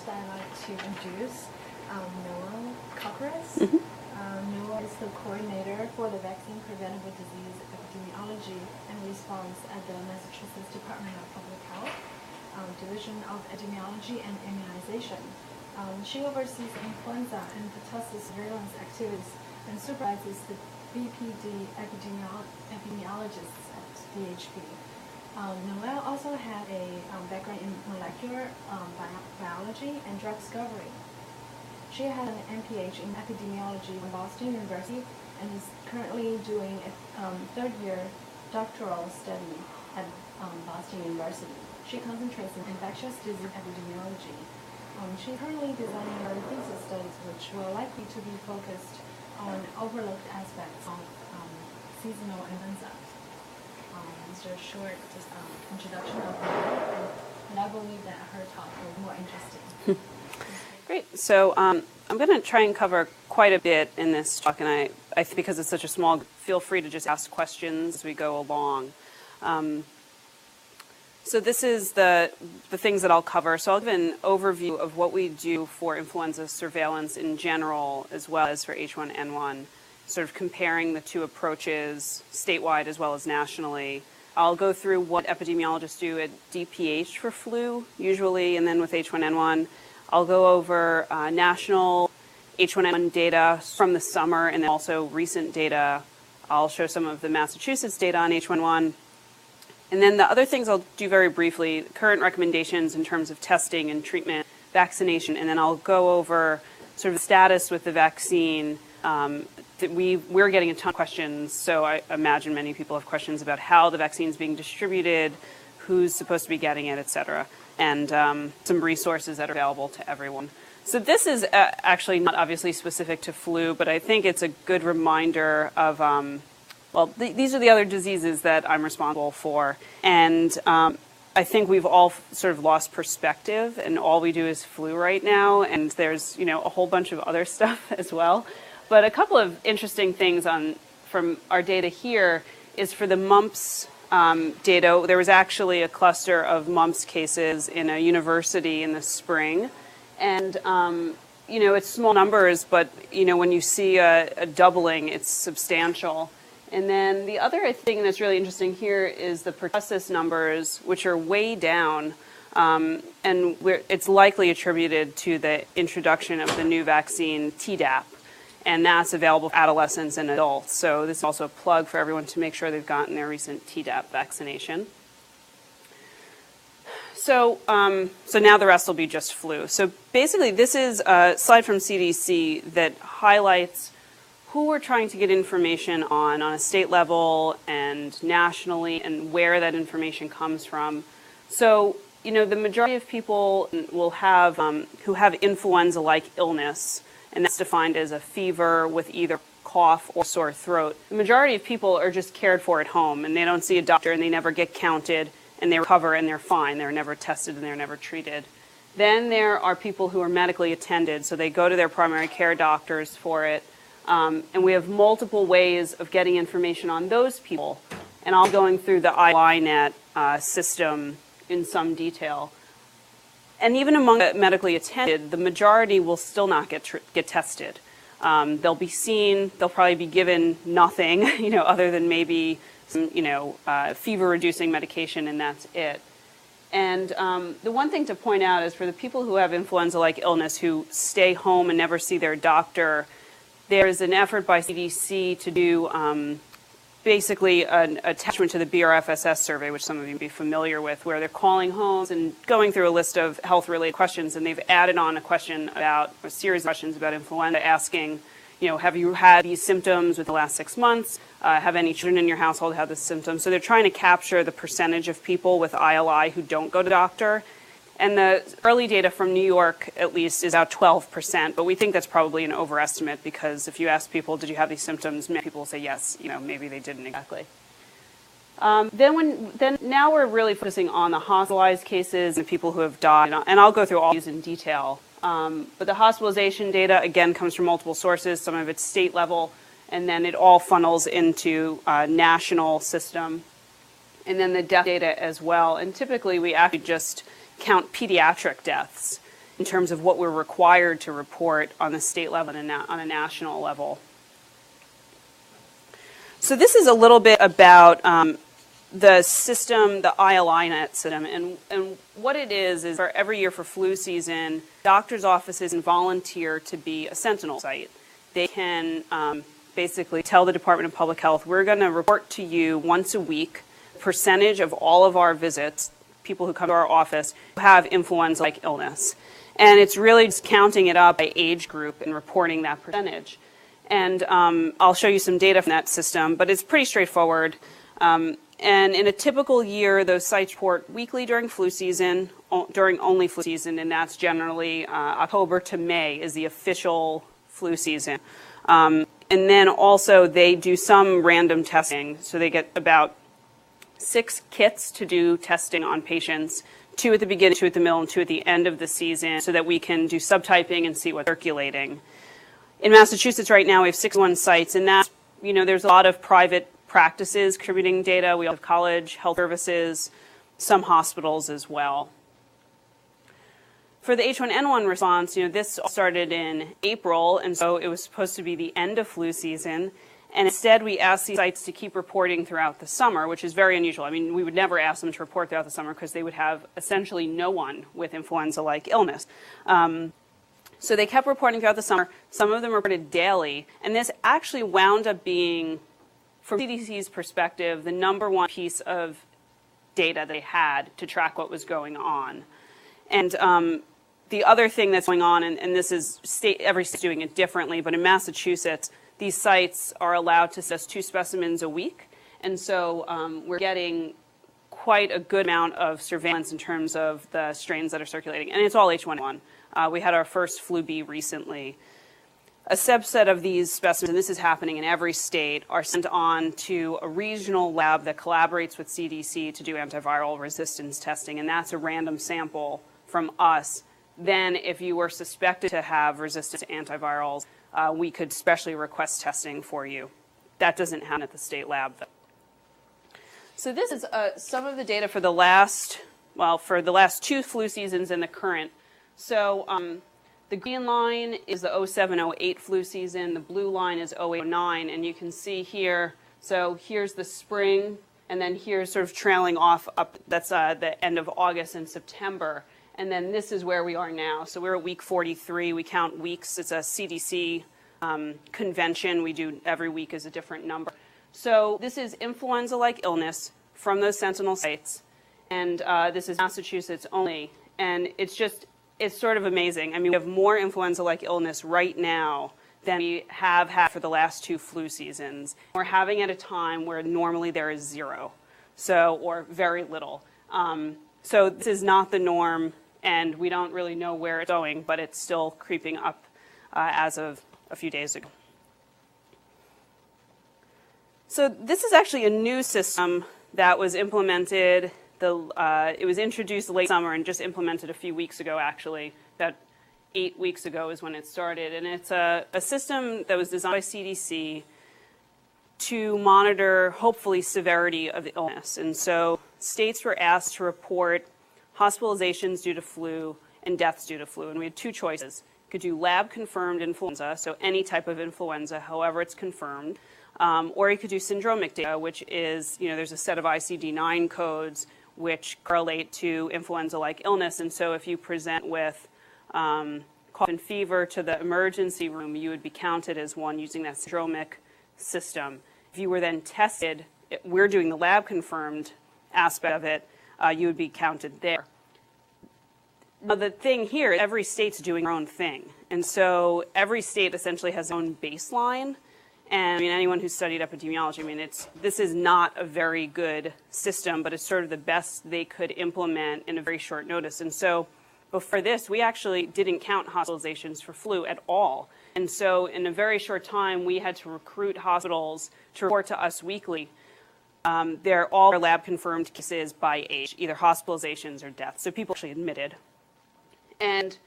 I'd like to introduce Noah Cockris. Noah is the coordinator for the Vaccine Preventable Disease Epidemiology and Response at the Massachusetts Department of Public Health, Division of Epidemiology and Immunization. She oversees influenza and pertussis surveillance activities and supervises the BPD epidemiologists at DHP. Noelle also had a background in molecular biology and drug discovery. She had an MPH in epidemiology from Boston University and is currently doing a third-year doctoral study at Boston University. She concentrates in infectious disease epidemiology. She's currently designing her thesis studies, which will likely to be focused on overlooked aspects of seasonal influenza. It's a short introduction of her, and I believe that her talk will be more interesting. Great. So I'm going to try and cover quite a bit in this talk, and I think because it's such a small, feel free to just ask questions as we go along. So this is the things that I'll cover. So I'll give an overview of what we do for influenza surveillance in general, as well as for H1N1, sort of comparing the two approaches statewide as well as nationally. I'll go through what epidemiologists do at DPH for flu, usually, and then with H1N1. I'll go over national H1N1 data from the summer and then also recent data. I'll show some of the Massachusetts data on H1N1. And then the other things I'll do very briefly, current recommendations in terms of testing and treatment, vaccination, and then I'll go over sort of the status with the vaccine. We're getting a ton of questions, so I imagine many people have questions about how the vaccine is being distributed, who's supposed to be getting it, et cetera, and some resources that are available to everyone. So this is actually not obviously specific to flu, but I think it's a good reminder of, these are the other diseases that I'm responsible for, and I think we've all sort of lost perspective, and all we do is flu right now, and there's a whole bunch of other stuff as well. But a couple of interesting things from our data here is for the mumps data. There was actually a cluster of mumps cases in a university in the spring, and it's small numbers, but when you see a doubling, it's substantial. And then the other thing that's really interesting here is the pertussis numbers, which are way down, and it's likely attributed to the introduction of the new vaccine, Tdap, and that's available for adolescents and adults. So this is also a plug for everyone to make sure they've gotten their recent Tdap vaccination. So now the rest will be just flu. So basically, this is a slide from CDC that highlights who we're trying to get information on a state level and nationally, and where that information comes from. So, the majority of people will have, who have influenza-like illness, and that's defined as a fever with either cough or sore throat. The majority of people are just cared for at home, and they don't see a doctor, and they never get counted, and they recover, and they're fine. They're never tested, and they're never treated. Then there are people who are medically attended, so they go to their primary care doctors for it. And we have multiple ways of getting information on those people. And I'll be going through the ILINet system in some detail. And even among the medically attended, the majority will still not get tested. They'll be seen, they'll probably be given nothing, other than maybe some, fever-reducing medication, and that's it. And the one thing to point out is for the people who have influenza-like illness who stay home and never see their doctor, there is an effort by CDC to do basically an attachment to the BRFSS survey, which some of you may be familiar with, where they're calling homes and going through a list of health-related questions, and they've added on a series of questions about influenza, asking, have you had these symptoms within the last 6 months? Have any children in your household had this symptom? So they're trying to capture the percentage of people with ILI who don't go to the doctor. And the early data from New York, at least, is about 12%, but we think that's probably an overestimate, because if you ask people, did you have these symptoms, many people will say yes, maybe they didn't exactly. Now we're really focusing on the hospitalized cases and people who have died, and I'll go through all these in detail. But the hospitalization data, again, comes from multiple sources. Some of it's state level, and then it all funnels into a national system. And then the death data as well. And typically, we actually just count pediatric deaths. in terms of what we're required to report on the state level and on a national level. So this is a little bit about the system, the ILI-net system, and what it is for every year for flu season, doctors' offices volunteer to be a sentinel site. They can basically tell the Department of Public Health, we're going to report to you once a week percentage of all of our visits, people who come to our office, who have influenza-like illness. And it's really just counting it up by age group and reporting that percentage. And I'll show you some data from that system, but it's pretty straightforward. And in a typical year, those sites report weekly during flu season, during only flu season, and that's generally October to May is the official flu season. And then also they do some random testing. So they get about 6 kits to do testing on patients, 2 at the beginning, 2 at the middle, and 2 at the end of the season so that we can do subtyping and see what's circulating. In Massachusetts right now, we have 61 sites, and that's, there's a lot of private practices contributing data. We have college, health services, some hospitals as well. For the H1N1 response, this started in April, and so it was supposed to be the end of flu season. And instead, we asked these sites to keep reporting throughout the summer, which is very unusual. I mean, we would never ask them to report throughout the summer because they would have essentially no one with influenza-like illness. So they kept reporting throughout the summer. Some of them reported daily. And this actually wound up being, from CDC's perspective, the #1 piece of data they had to track what was going on. And the other thing that's going on, and this is every state's doing it differently, but in Massachusetts, these sites are allowed to test 2 specimens a week. And so we're getting quite a good amount of surveillance in terms of the strains that are circulating. And it's all H1N1. We had our first flu B recently. A subset of these specimens, and this is happening in every state, are sent on to a regional lab that collaborates with CDC to do antiviral resistance testing, and that's a random sample from us. Then if you were suspected to have resistance to antivirals, we could specially request testing for you. That doesn't happen at the state lab, though. So this is some of the data for the last 2 flu seasons and the current. So the green line is the 07-08 flu season. The blue line is 08-09, and you can see here, so here's the spring, and then here's sort of trailing off up, that's the end of August and September. And then this is where we are now. So we're at week 43. We count weeks. It's a CDC convention. We do every week is a different number. So this is influenza-like illness from those sentinel sites. And this is Massachusetts only. And it's sort of amazing. I mean, we have more influenza-like illness right now than we have had for the last 2 flu seasons. We're having at a time where normally there is 0, or very little. So this is not the norm, and we don't really know where it's going, but it's still creeping up as of a few days ago. So this is actually a new system that was implemented. It was introduced late summer and just implemented a few weeks ago, actually. About 8 weeks ago is when it started. And it's a system that was designed by CDC to monitor, hopefully, severity of the illness. And so states were asked to report hospitalizations due to flu and deaths due to flu. And we had 2 choices. You could do lab-confirmed influenza, so any type of influenza, however it's confirmed. Or you could do syndromic data, which is, there's a set of ICD-9 codes which correlate to influenza-like illness. And so if you present with cough and fever to the emergency room, you would be counted as one using that syndromic system. If you were then tested, we're doing the lab-confirmed aspect of it, you would be counted there. Now the thing here, every state's doing their own thing. And so every state essentially has their own baseline. And I mean, anyone who's studied epidemiology, I mean, this is not a very good system, but it's sort of the best they could implement in a very short notice. And so before this, we actually didn't count hospitalizations for flu at all. And so in a very short time, we had to recruit hospitals to report to us weekly. They're all lab-confirmed cases by age, either hospitalizations or deaths. So people actually admitted. And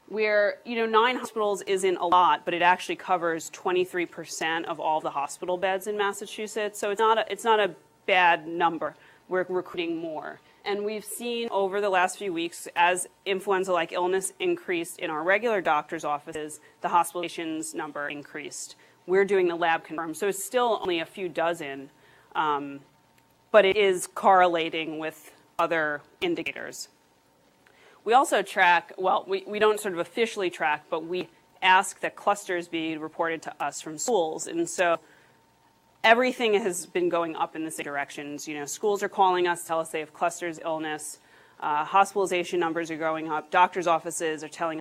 we're, 9 hospitals isn't a lot, but it actually covers 23% of all the hospital beds in Massachusetts. So it's not a bad number. We're recruiting more. And we've seen over the last few weeks, as influenza-like illness increased in our regular doctor's offices, the hospitalizations number increased. We're doing the lab confirmed, so it's still only a few dozen, but it is correlating with other indicators. We also track, well, we don't sort of officially track, but we ask that clusters be reported to us from schools. And so everything has been going up in the same directions. You know, schools are calling us, tell us they have clusters illness, hospitalization numbers are going up, doctors' offices are telling